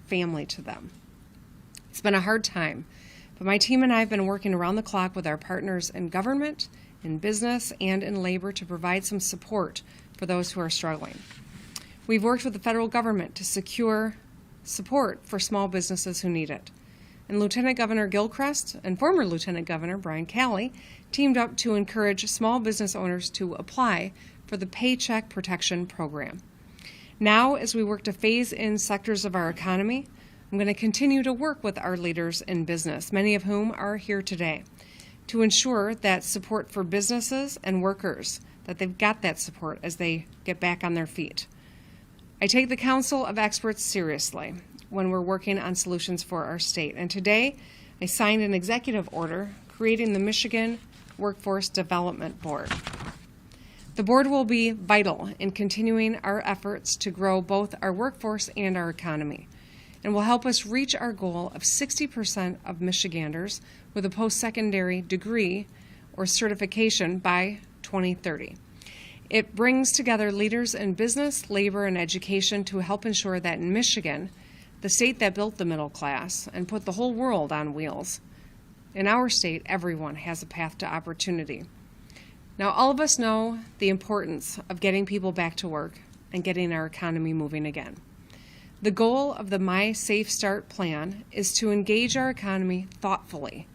family to them. It's been a hard time, but my team and I have been working around the clock with our partners in government, in business, and in labor to provide some support for those who are struggling. We've worked with the federal government to secure support for small businesses who need it. And Lieutenant Governor Gilchrist and former Lieutenant Governor Brian Calley teamed up to encourage small business owners to apply for the Paycheck Protection Program. Now, as we work to phase in sectors of our economy, I'm going to continue to work with our leaders in business, many of whom are here today, to ensure that support for businesses and workers, that they've got that support as they get back on their feet. I take the counsel of experts seriously when we're working on solutions for our state. And today, I signed an executive order creating the Michigan Workforce Development Board. The board will be vital in continuing our efforts to grow both our workforce and our economy, and will help us reach our goal of 60% of Michiganders with a post-secondary degree or certification by 2030. It brings together leaders in business, labor, and education to help ensure that in Michigan, the state that built the middle class and put the whole world on wheels, in our state, everyone has a path to opportunity. Now, all of us know the importance of getting people back to work and getting our economy moving again. The goal of the My Safe Start plan is to engage our economy thoughtfully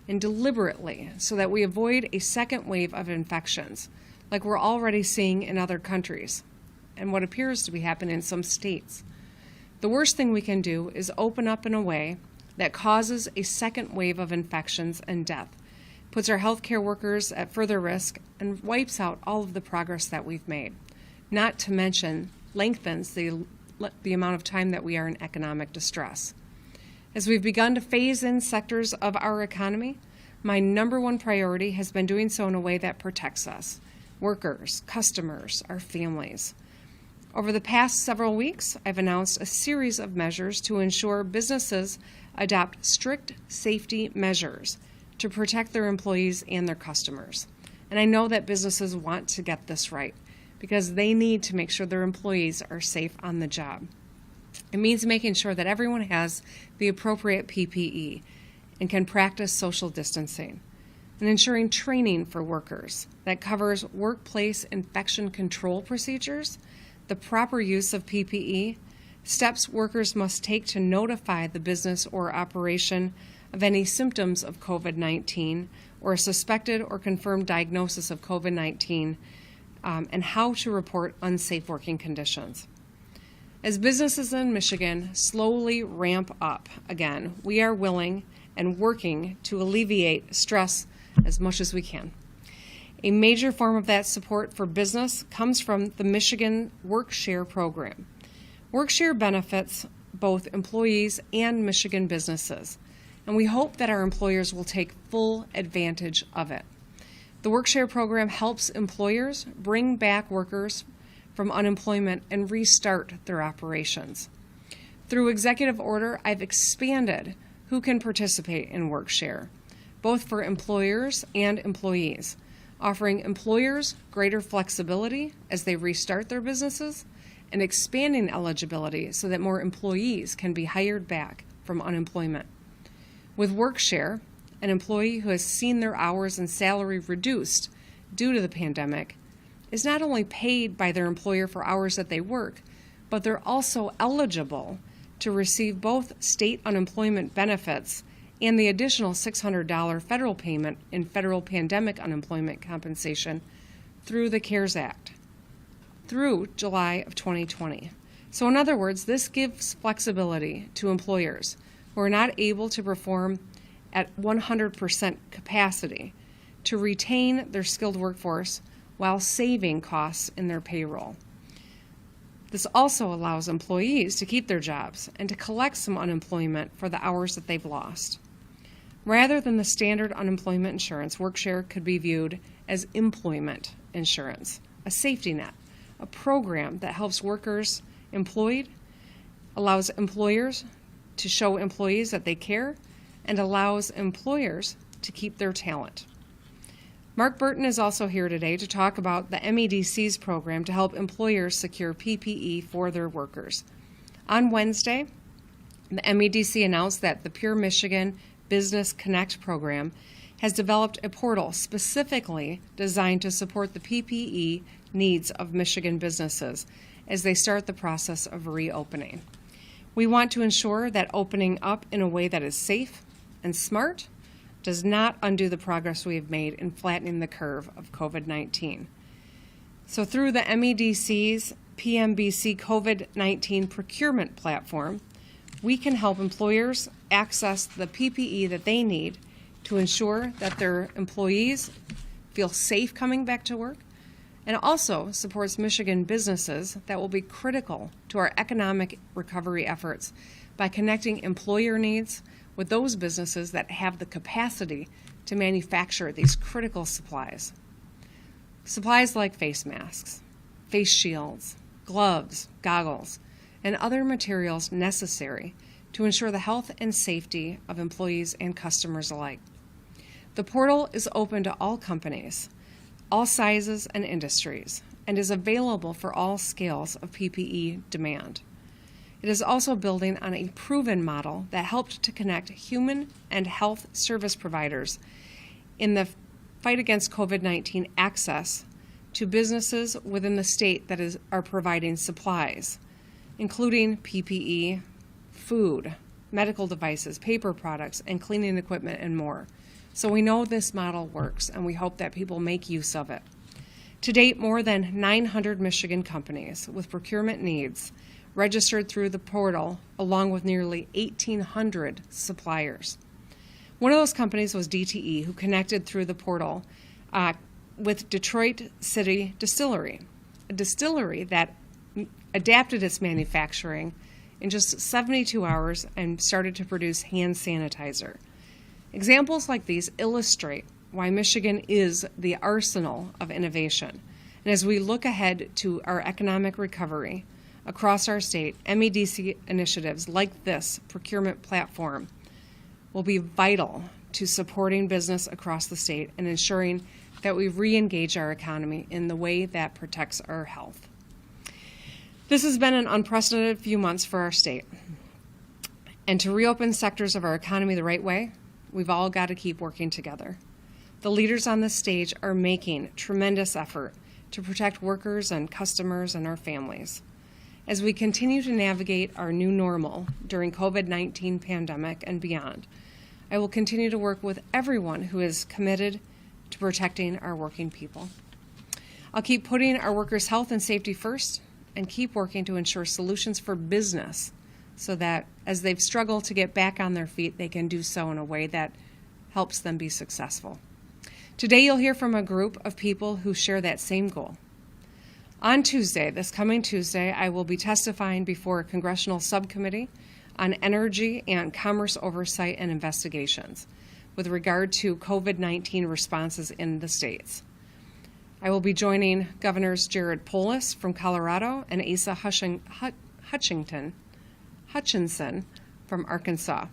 and deliberately so that we avoid a second wave of infections, like we're already seeing in other countries and what appears to be happening in some states. The worst thing we can do is open up in a way that causes a second wave of infections and death, puts our healthcare workers at further risk, and wipes out all of the progress that we've made, not to mention lengthens the amount of time that we are in economic distress. As we've begun to phase in sectors of our economy, my number one priority has been doing so in a way that protects us, workers, customers, our families. Over the past several weeks, I've announced a series of measures to ensure businesses adopt strict safety measures to protect their employees and their customers. And I know that businesses want to get this right because they need to make sure their employees are safe on the job. It means making sure that everyone has the appropriate PPE and can practice social distancing, and ensuring training for workers that covers workplace infection control procedures, the proper use of PPE, steps workers must take to notify the business or operation of any symptoms of COVID-19 or a suspected or confirmed diagnosis of COVID-19, and how to report unsafe working conditions. As businesses in Michigan slowly ramp up again, we are willing and working to alleviate stress as much as we can. A major form of that support for business comes from the Michigan WorkShare program. WorkShare benefits both employees and Michigan businesses, and we hope that our employers will take full advantage of it. The WorkShare program helps employers bring back workers from unemployment and restart their operations. Through executive order, I've expanded who can participate in WorkShare, both for employers and employees, offering employers greater flexibility as they restart their businesses and expanding eligibility so that more employees can be hired back from unemployment. With WorkShare, an employee who has seen their hours and salary reduced due to the pandemic is not only paid by their employer for hours that they work, but they're also eligible to receive both state unemployment benefits and the additional $600 federal payment in federal pandemic unemployment compensation through the CARES Act through July of 2020. So in other words, this gives flexibility to employers who are not able to perform at 100% capacity to retain their skilled workforce while saving costs in their payroll. This also allows employees to keep their jobs and to collect some unemployment for the hours that they've lost. Rather than the standard unemployment insurance, WorkShare could be viewed as employment insurance, a safety net, a program that helps workers employed, allows employers to show employees that they care, and allows employers to keep their talent. Mark Burton is also here today to talk about the MEDC's program to help employers secure PPE for their workers. On Wednesday, The MEDC announced that the Pure Michigan Business Connect program has developed a portal specifically designed to support the PPE needs of Michigan businesses as they start the process of reopening. We want to ensure that opening up in a way that is safe and smart does not undo the progress we have made in flattening the curve of COVID-19. So through the MEDC's PMBC COVID-19 procurement platform, we can help employers access the PPE that they need to ensure that their employees feel safe coming back to work, and also supports Michigan businesses that will be critical to our economic recovery efforts by connecting employer needs with those businesses that have the capacity to manufacture these critical supplies. Supplies like face masks, face shields, gloves, goggles, and other materials necessary to ensure the health and safety of employees and customers alike. The portal is open to all companies, all sizes and industries, and is available for all scales of PPE demand. It is also building on a proven model that helped to connect human and health service providers in the fight against COVID-19 access to businesses within the state that are providing supplies, including PPE, food, medical devices, paper products, and cleaning equipment, and more. So we know this model works, and we hope that people make use of it. To date, more than 900 Michigan companies with procurement needs registered through the portal, along with nearly 1,800 suppliers. One of those companies was DTE, who connected through the portal with Detroit City Distillery, a distillery that adapted its manufacturing in just 72 hours and started to produce hand sanitizer. Examples like these illustrate why Michigan is the arsenal of innovation. And as we look ahead to our economic recovery across our state, MEDC initiatives like this procurement platform will be vital to supporting business across the state and ensuring that we re-engage our economy in the way that protects our health. This has been an unprecedented few months for our state. And to reopen sectors of our economy the right way, we've all got to keep working together. The leaders on this stage are making tremendous effort to protect workers and customers and our families. As we continue to navigate our new normal during COVID-19 pandemic and beyond, I will continue to work with everyone who is committed to protecting our working people. I'll keep putting our workers' health and safety first and keep working to ensure solutions for business so that as they've struggled to get back on their feet, they can do so in a way that helps them be successful. Today, you'll hear from a group of people who share that same goal. On Tuesday, this coming Tuesday, I will be testifying before a congressional subcommittee on energy and commerce oversight and investigations with regard to COVID-19 responses in the states. I will be joining Governors Jared Polis from Colorado and Asa Hutchinson from Arkansas.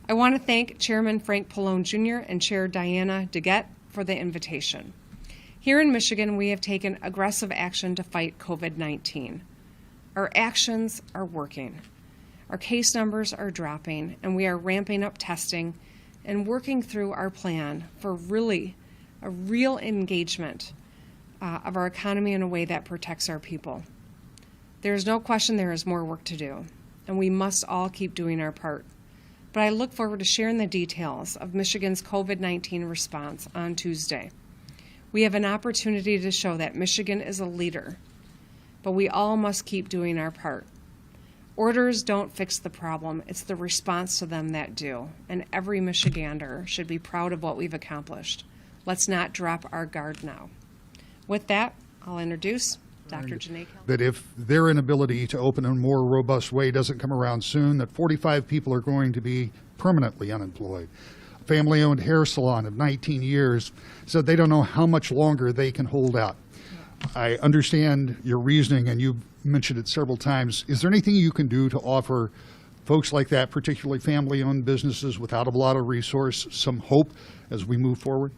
I want to thank Chairman Frank Pallone Jr. and Chair Diana DeGette for the invitation. Here in Michigan, we have taken aggressive action to fight COVID-19. Our actions are working. Our case numbers are dropping, and we are ramping up testing and working through our plan for a real engagement of our economy in a way that protects our people. There is no question there is more work to do, and we must all keep doing our part. But I look forward to sharing the details of Michigan's COVID-19 response on Tuesday. We have an opportunity to show that Michigan is a leader, but we all must keep doing our part. Orders don't fix the problem, it's the response to them that do, and every Michigander should be proud of what we've accomplished. Let's not drop our guard now. With that, I'll introduce Dr. Janae Kelly. That if their inability to open in a more robust way doesn't come around soon, that 45 people are going to be permanently unemployed. A family-owned hair salon of 19 years said they don't know how much longer they can hold out. I understand your reasoning, and you've mentioned it several times. Is there anything you can do to offer folks like that, particularly family-owned businesses without a lot of resource, some hope as we move forward?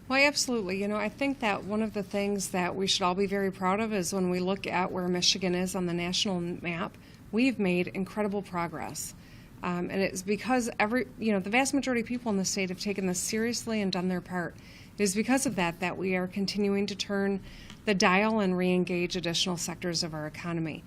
Well, absolutely. I think that one of the things that we should all be very proud of is when we look at where Michigan is on the national map, we've made incredible progress. And it's because the vast majority of people in the state have taken this seriously and done their part. It is because of that we are continuing to turn the dial and re-engage additional sectors of our economy.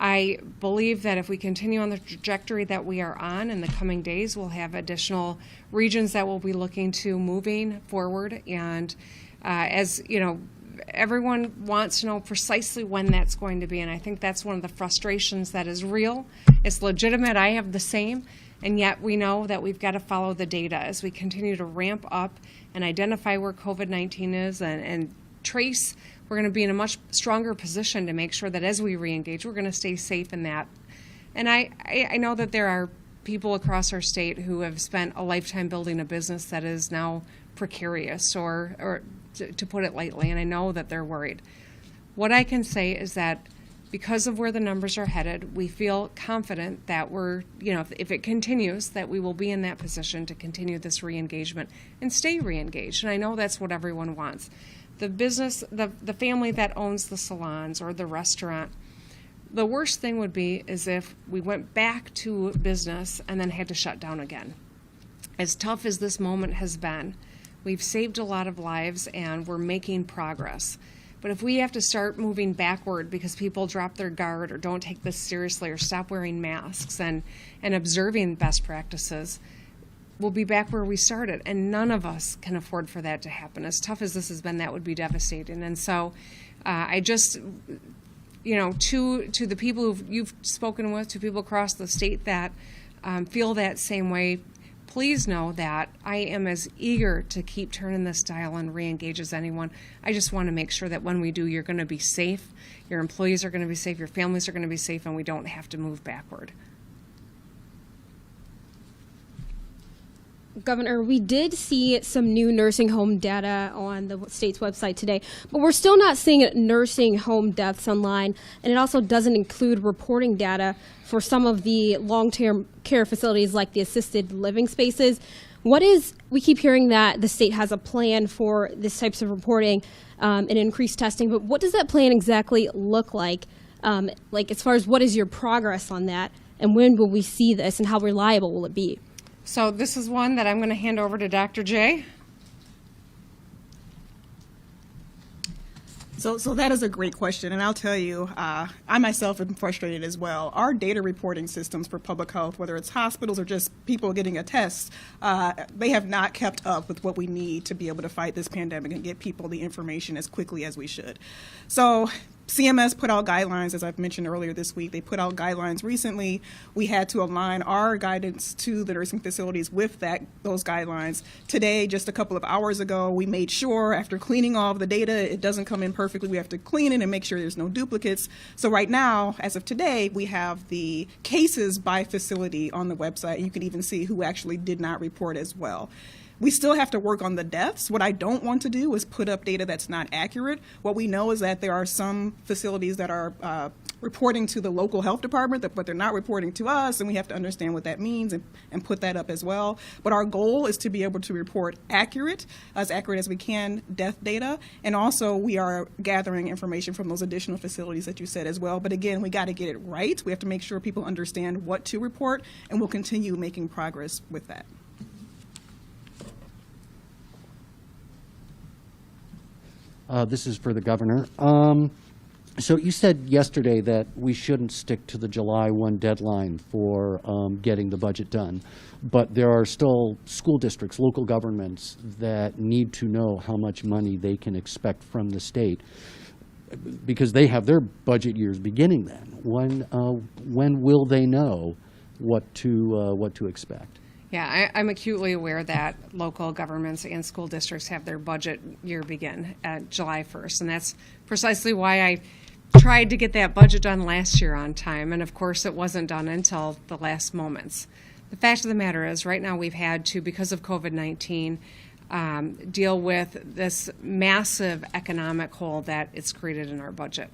I believe that if we continue on the trajectory that we are on in the coming days, we'll have additional regions that will be looking to moving forward. And as you know, everyone wants to know precisely when that's going to be. And I think that's one of the frustrations that is real. It's legitimate. I have the same. And yet we know that we've got to follow the data as we continue to ramp up and identify where COVID-19 is and trace. We're going to be in a much stronger position to make sure that as we re-engage, we're going to stay safe in that. And I know that there are people across our state who have spent a lifetime building a business that is now precarious, or to put it lightly, and I know that they're worried. What I can say is that because of where the numbers are headed, we feel confident that if it continues, that we will be in that position to continue this re-engagement and stay re-engaged. And I know that's what everyone wants. The business, the family that owns the salons or the restaurant, the worst thing would be is if we went back to business and then had to shut down again. As tough as this moment has been, we've saved a lot of lives and we're making progress. But if we have to start moving backward because people drop their guard or don't take this seriously or stop wearing masks and observing best practices, we'll be back where we started, and none of us can afford for that to happen. As tough as this has been, that would be devastating. And so I just, to the people who you've spoken with, to people across the state that feel that same way, please know that I am as eager to keep turning this dial and re-engage as anyone. I just want to make sure that when we do, you're going to be safe, your employees are going to be safe, your families are going to be safe, and we don't have to move backward. Governor, we did see some new nursing home data on the state's website today, but we're still not seeing nursing home deaths online, and it also doesn't include reporting data for some of the long-term care facilities like the assisted living spaces. We keep hearing that the state has a plan for this types of reporting and increased testing, but what does that plan exactly look like? As far as what is your progress on that, and when will we see this, and how reliable will it be? So this is one that I'm going to hand over to Dr. J. So that is a great question, and I'll tell you, I myself am frustrated as well. Our data reporting systems for public health, whether it's hospitals or just people getting a test, they have not kept up with what we need to be able to fight this pandemic and get people the information as quickly as we should. So CMS put out guidelines, as I've mentioned earlier this week. They put out guidelines recently. We had to align our guidance to the nursing facilities with those guidelines. Today, just a couple of hours ago, we made sure after cleaning all of the data, it doesn't come in perfectly. We have to clean it and make sure there's no duplicates. So right now, as of today, we have the cases by facility on the website. You can even see who actually did not report as well. We still have to work on the deaths. What I don't want to do is put up data that's not accurate. What we know is that there are some facilities that are reporting to the local health department, but they're not reporting to us, and we have to understand what that means and put that up as well. But our goal is to be able to report as accurate as we can, death data, and also we are gathering information from those additional facilities that you said as well. But again, we got to get it right. We have to make sure people understand what to report, and we'll continue making progress with that. This is for the governor. So you said yesterday that we shouldn't stick to the July 1 deadline for getting the budget done, but there are still school districts, local governments that need to know how much money they can expect from the state because they have their budget years beginning then. When will they know what to expect? Yeah, I'm acutely aware that local governments and school districts have their budget year begin at July 1st, and that's precisely why I tried to get that budget done last year on time, and of course it wasn't done until the last moments. The fact of the matter is right now we've had to, because of COVID-19, deal with this massive economic hole that it's created in our budget.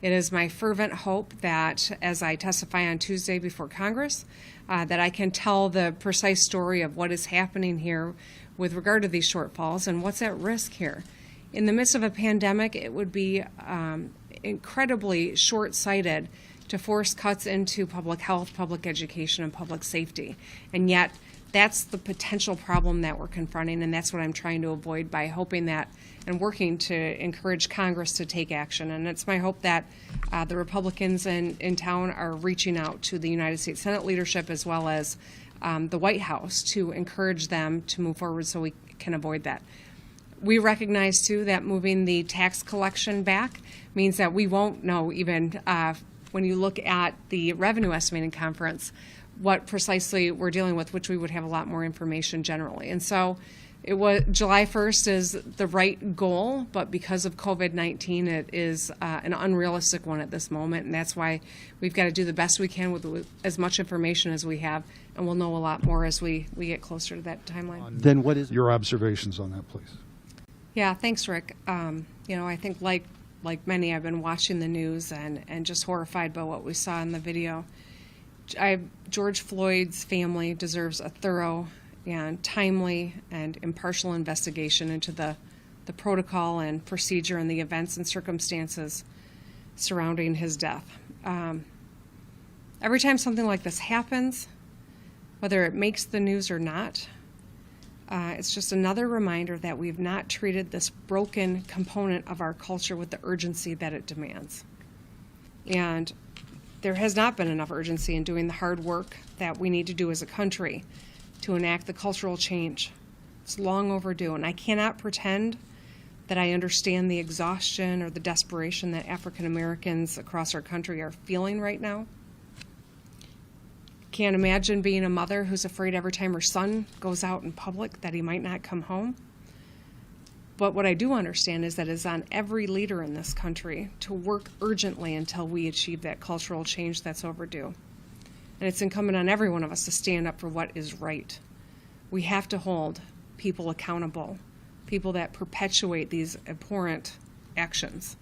It is my fervent hope that as I testify on Tuesday before Congress, that I can tell the precise story of what is happening here with regard to these shortfalls and what's at risk here. In the midst of a pandemic, it would be incredibly short-sighted to force cuts into public health, public education, and public safety. And yet, that's the potential problem that we're confronting, and that's what I'm trying to avoid by hoping that and working to encourage Congress to take action. And it's my hope that the Republicans in town are reaching out to the United States Senate leadership as well as the White House to encourage them to move forward so we can avoid that. We recognize, too, that moving the tax collection back means that we won't know even when you look at the revenue estimating conference what precisely we're dealing with, which we would have a lot more information generally. And so it was July 1st is the right goal, but because of COVID-19, it is an unrealistic one at this moment, and that's why we've got to do the best we can with as much information as we have, and we'll know a lot more as we get closer to that timeline. Then what is Your observations on that, please. Yeah, thanks, Rick. I think like many, I've been watching the news and just horrified by what we saw in the video. George Floyd's family deserves a thorough and timely and impartial investigation into the protocol and procedure and the events and circumstances surrounding his death. Every time something like this happens, whether it makes the news or not, it's just another reminder that we've not treated this broken component of our culture with the urgency that it demands. And there has not been enough urgency in doing the hard work that we need to do as a country to enact the cultural change. It's long overdue, and I cannot pretend that I understand the exhaustion or the desperation that African Americans across our country are feeling right now. Can't imagine being a mother who's afraid every time her son goes out in public that he might not come home. But what I do understand is that it's on every leader in this country to work urgently until we achieve that cultural change that's overdue. And it's incumbent on every one of us to stand up for what is right. We have to hold people accountable, people that perpetuate these abhorrent actions.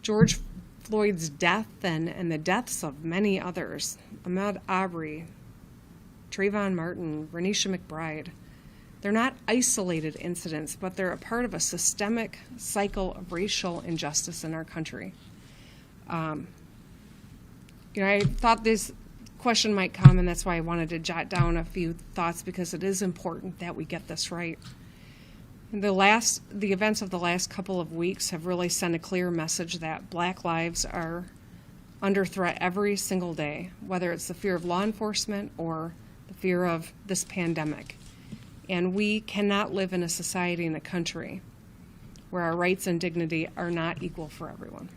George Floyd's death and the deaths of many others, Ahmaud Arbery, Trayvon Martin, Renisha McBride, they're not isolated incidents, but they're a part of a systemic cycle of racial injustice in our country. I thought this question might come, and that's why I wanted to jot down a few thoughts, because it is important that we get this right. The events of the last couple of weeks have really sent a clear message that Black lives are under threat every single day, whether it's the fear of law enforcement or the fear of this pandemic. And we cannot live in a society, in a country, where our rights and dignity are not equal for everyone.